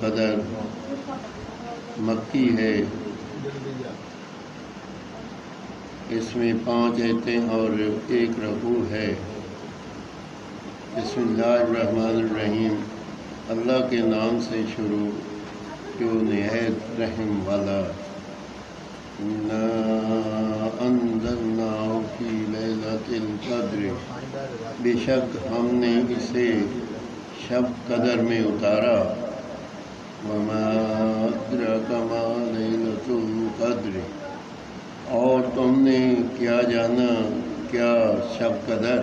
القدر مکی ہے، اس میں 5 آیتیں اور 1 رکوع ہے۔ بسم اللہ الرحمن الرحیم، اللہ کے نام سے شروع جو نہایت رحم والا۔ انا انزلناہ فی لیلۃ القدر، بے شک ہم نے اسے شب قدر میں اتارا۔ وما ادراک ما لیلۃ القدر، اور تم نے کیا جانا کیا شب قدر؟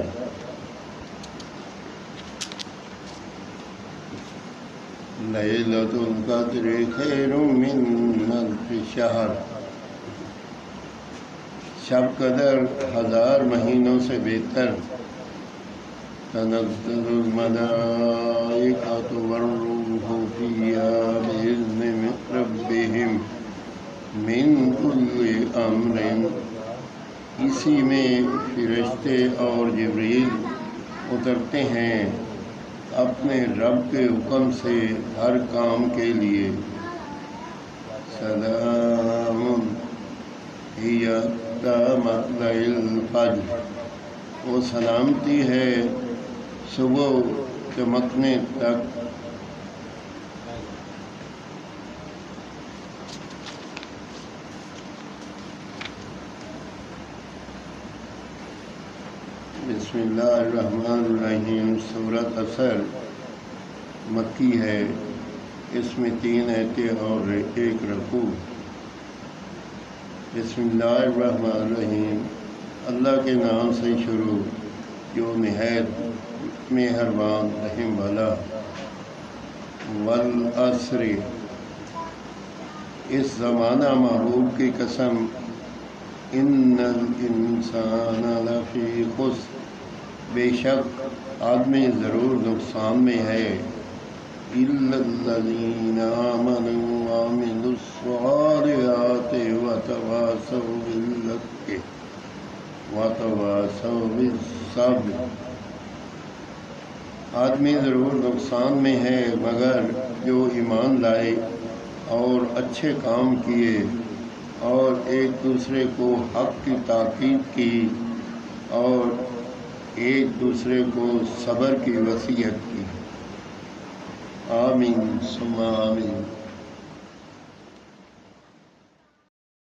لیلۃ القدر خیر من الف شہر، شب قدر 1000 مہینوں سے بہتر۔ تنزل الملائکۃ والروح فیہا بإذن ربہم من کل امر، اسی میں فرشتے اور جبریل اترتے ہیں اپنے رب کے حکم سے ہر کام کے لیے۔ سلام ہی حتی مطلع الفجر، وہ سلامتی ہے صبح چمکنے تک۔ بسم اللہ الرحمن الرحیم، سورۃ عصر مکی ہے، اس میں 3 آیتیں اور 1 رکوع۔ بسم اللہ الرحمن الرحیم، اللہ کے نام سے شروع جو نہایت مہربان رحم والا۔ والعصر، اس زمانہ محبوب کی قسم۔ ان الانسان لفی خسر، بے شک آدمی ضرور نقصان میں ہے۔ الا الذین آمنوا وعملوا الصالحات وتواصوا بالحق وتواصوا بالصبر، آدمی ضرور نقصان میں ہے مگر جو ایمان لائے اور اچھے کام کیے اور ایک دوسرے کو حق کی تاکید کی اور ایک دوسرے کو صبر کی وصیت کی۔ آمین ثم آمین۔